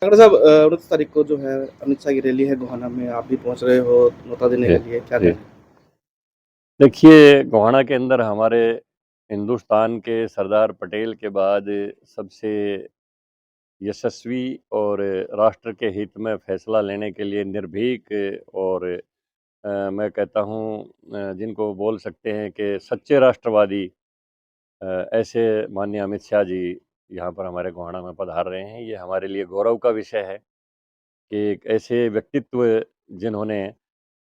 खट्टर साहब 29 तारीख को जो है अमित शाह की रैली है गोहाना में, आप भी पहुँच रहे हो न्योता देने जी, के लिए, क्या जी। कहना है? देखिए, गोहाना के अंदर हमारे हिंदुस्तान के सरदार पटेल के बाद सबसे यशस्वी और राष्ट्र के हित में फैसला लेने के लिए निर्भीक और मैं कहता हूँ जिनको बोल सकते हैं कि सच्चे राष्ट्रवादी ऐसे माननीय अमित शाह जी यहाँ पर हमारे गोहाना में पधार रहे हैं। ये हमारे लिए गौरव का विषय है कि एक ऐसे व्यक्तित्व जिन्होंने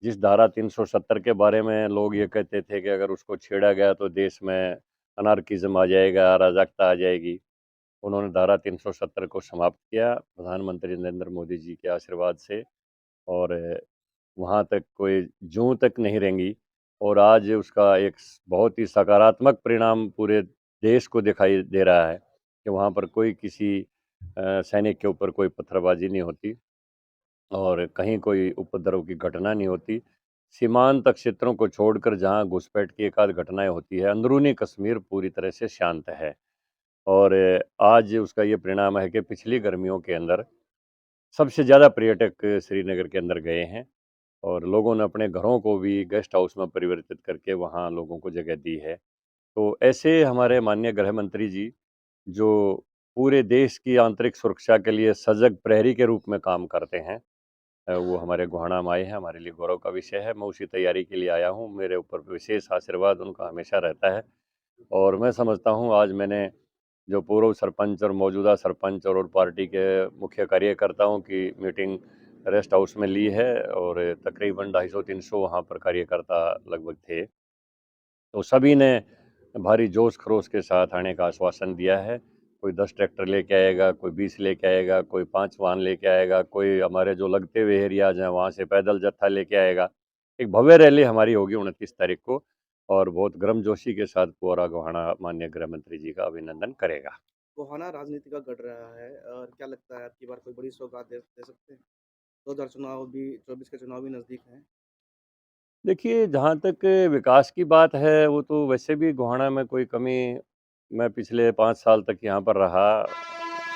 जिस धारा 370 के बारे में लोग ये कहते थे कि अगर उसको छेड़ा गया तो देश में अनार्किज़्म आ जाएगा, अराजकता आ जाएगी। उन्होंने धारा 370 को समाप्त किया प्रधानमंत्री नरेंद्र मोदी जी के आशीर्वाद से और वहाँ तक कोई जूँ तक नहीं रेंगी और आज उसका एक बहुत ही सकारात्मक परिणाम पूरे देश को दिखाई दे रहा है कि वहाँ पर कोई किसी सैनिक के ऊपर कोई पत्थरबाजी नहीं होती और कहीं कोई उपद्रव की घटना नहीं होती। सीमांत क्षेत्रों को छोड़कर जहाँ घुसपैठ की एक-आध घटनाएँ होती है, अंदरूनी कश्मीर पूरी तरह से शांत है। और आज उसका ये परिणाम है कि पिछली गर्मियों के अंदर सबसे ज़्यादा पर्यटक श्रीनगर के अंदर गए हैं और लोगों ने अपने घरों को भी गेस्ट हाउस में परिवर्तित करके वहाँ लोगों को जगह दी है। तो ऐसे हमारे माननीय गृह मंत्री जी, जो पूरे देश की आंतरिक सुरक्षा के लिए सजग प्रहरी के रूप में काम करते हैं, वो हमारे गोहाना में आए हैं, हमारे लिए गौरव का विषय है। मैं उसी तैयारी के लिए आया हूँ, मेरे ऊपर विशेष आशीर्वाद उनका हमेशा रहता है और मैं समझता हूँ आज मैंने जो पूर्व सरपंच और मौजूदा सरपंच और पार्टी के मुख्य कार्यकर्ताओं की मीटिंग रेस्ट हाउस में ली है और तकरीबन 250-300 वहाँ पर कार्यकर्ता लगभग थे। तो सभी ने भारी जोश-खरोश के साथ आने का आश्वासन दिया है। कोई 10 ट्रैक्टर लेके आएगा, कोई 20 लेके आएगा, कोई 5 वाहन लेके आएगा, कोई हमारे जो लगते हुए एरियाज़ हैं, वहाँ से पैदल जत्था लेके आएगा। एक भव्य रैली हमारी होगी 29 तारीख को और बहुत गर्मजोशी के साथ पूरा गोहाना माननीय गृह मंत्री जी का अभिनंदन करेगा। गोहाना राजनीति का गढ़ रहा है और क्या लगता है आपकी बार कोई बड़ी सौगात दे सकते हैं? 2000 चुनाव भी 24 के चुनाव भी नज़दीक हैं। देखिए, जहाँ तक विकास की बात है, वो तो वैसे भी गोहाना में कोई कमी मैं पिछले 5 साल तक यहाँ पर रहा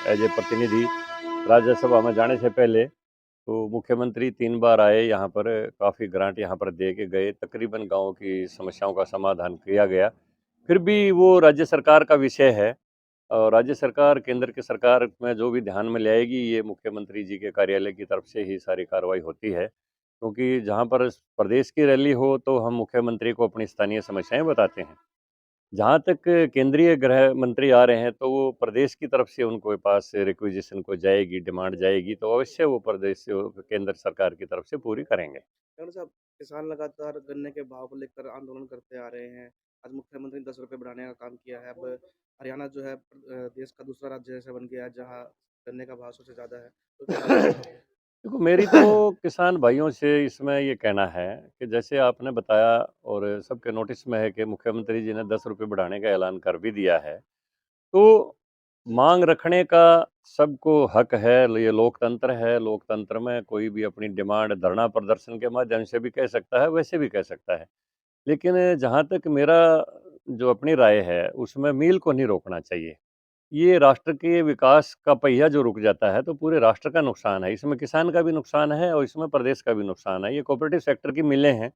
एज़ ए प्रतिनिधि। राज्यसभा में जाने से पहले तो मुख्यमंत्री 3 बार आए यहाँ पर, काफ़ी ग्रांट यहाँ पर दे के गए, तकरीबन गाँव की समस्याओं का समाधान किया गया। फिर भी वो राज्य सरकार का विषय है और राज्य सरकार, केंद्र की सरकार में जो भी ध्यान में ले आएगी, ये मुख्यमंत्री जी के कार्यालय की तरफ से ही सारी कार्रवाई होती है। क्योंकि जहाँ पर प्रदेश की रैली हो, तो हम मुख्यमंत्री को अपनी स्थानीय समस्याएँ बताते हैं। जहाँ तक केंद्रीय गृह मंत्री आ रहे हैं, तो वो प्रदेश की तरफ से उनको पास रिक्विज़िशन को जाएगी, डिमांड जाएगी, तो अवश्य वो प्रदेश से केंद्र सरकार की तरफ से पूरी करेंगे। खट्टर साहब, किसान लगातार गन्ने के भाव को लेकर आंदोलन करते आ रहे हैं। आज मुख्यमंत्री ने 10 रुपए बढ़ाने का काम किया है। अब हरियाणा जो है देश का दूसरा राज्य ऐसा बन गया है जहाँ गन्ने का भाव सबसे ज़्यादा है। तो क्या कहना चाहेंगे? देखो, मेरी तो किसान भाइयों से इसमें ये कहना है कि जैसे आपने बताया और सबके नोटिस में है कि मुख्यमंत्री जी ने 10 रुपए बढ़ाने का ऐलान कर भी दिया है। तो माँग रखने का सबको हक है, ये लोकतंत्र है, लोकतंत्र में कोई भी अपनी डिमांड धरना प्रदर्शन के माध्यम से भी कह सकता है, वैसे भी कह सकता है। लेकिन जहाँ तक मेरा जो अपनी राय है, उसमें मील को नहीं रोकना चाहिए। ये राष्ट्र के विकास का पहिया जो रुक जाता है, तो पूरे राष्ट्र का नुकसान है। इसमें किसान का भी नुकसान है और इसमें प्रदेश का भी नुकसान है। ये कोऑपरेटिव सेक्टर की मिलें हैं,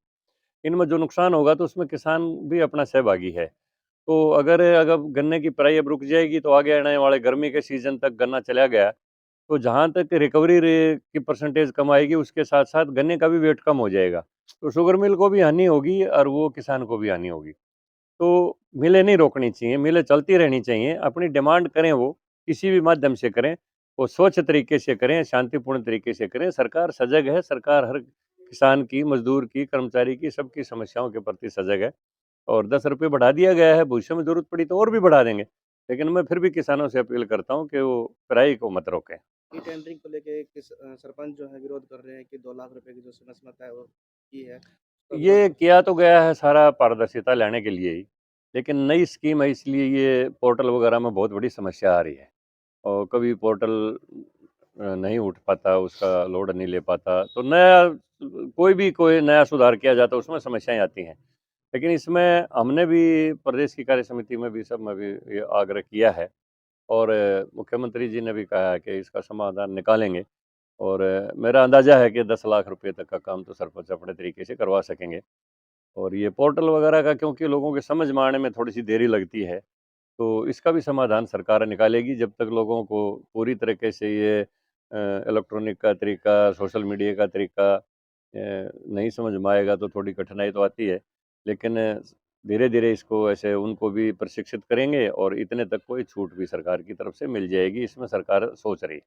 इनमें जो नुकसान होगा तो उसमें किसान भी अपना सहभागी है। तो अगर गन्ने की पेराई अब रुक जाएगी, तो आगे आने वाले गर्मी के सीज़न तक गन्ना चला गया, तो जहाँ तक रिकवरी रे की परसेंटेज कम आएगी, उसके साथ-साथ गन्ने का भी वेट कम हो जाएगा। तो शुगर मिल को भी हानि होगी और वो किसान को भी हानि होगी। तो मिलें नहीं रोकनी चाहिए, मिलें चलती रहनी चाहिए, अपनी डिमांड करें वो, किसी भी माध्यम से करें, वो स्वच्छ तरीके से करें, शांतिपूर्ण तरीके से करें। सरकार सजग है, सरकार हर किसान की, मज़दूर की, कर्मचारी की, सबकी समस्याओं के प्रति सजग है और 10 रुपए बढ़ा दिया गया है, भविष्य में ज़रूरत पड़ी तो और भी बढ़ा देंगे। लेकिन मैं फिर भी किसानों से अपील करता हूँ कि वो पेराई को मत रोकें। ई-टेंडरिंग को लेके सरपंच जो है विरोध कर रहे हैं कि 2 लाख रुपए की जो सीमा सीमा तय वो की है, उसका विरोध ये किया तो गया है सारा पारदर्शिता लाने के लिए ही, लेकिन नई स्कीम है इसलिए ये पोर्टल वगैरह में बहुत बड़ी समस्या आ रही है। और कभी पोर्टल नहीं उठ पाता, उसका लोड नहीं ले पाता, तो नया कोई नया सुधार किया जाता है, उसमें समस्याएँ आती हैं। लेकिन इसमें हमने भी प्रदेश की कार्य समिति में भी सब में भी ये आग्रह किया है और मुख्यमंत्री जी ने भी कहा है कि इसका समाधान निकालेंगे और मेरा अंदाज़ा है कि 10 लाख रुपए तक का काम तो सरपंच अपने तरीके से करवा सकेंगे। और ये पोर्टल वगैरह का क्योंकि लोगों के समझ में आने में थोड़ी-सी देरी लगती है, तो इसका भी समाधान सरकार निकालेगी जब तक लोगों को पूरी तरीके से ये इलेक्ट्रॉनिक का तरीका, सोशल मीडिया का तरीका नहीं समझ में आएगा तो थोड़ी कठिनाई तो आती है। लेकिन धीरे-धीरे इसको ऐसे उनको भी प्रशिक्षित करेंगे और इतने तक कोई छूट भी सरकार की तरफ से मिल जाएगी, इसमें सरकार सोच रही है।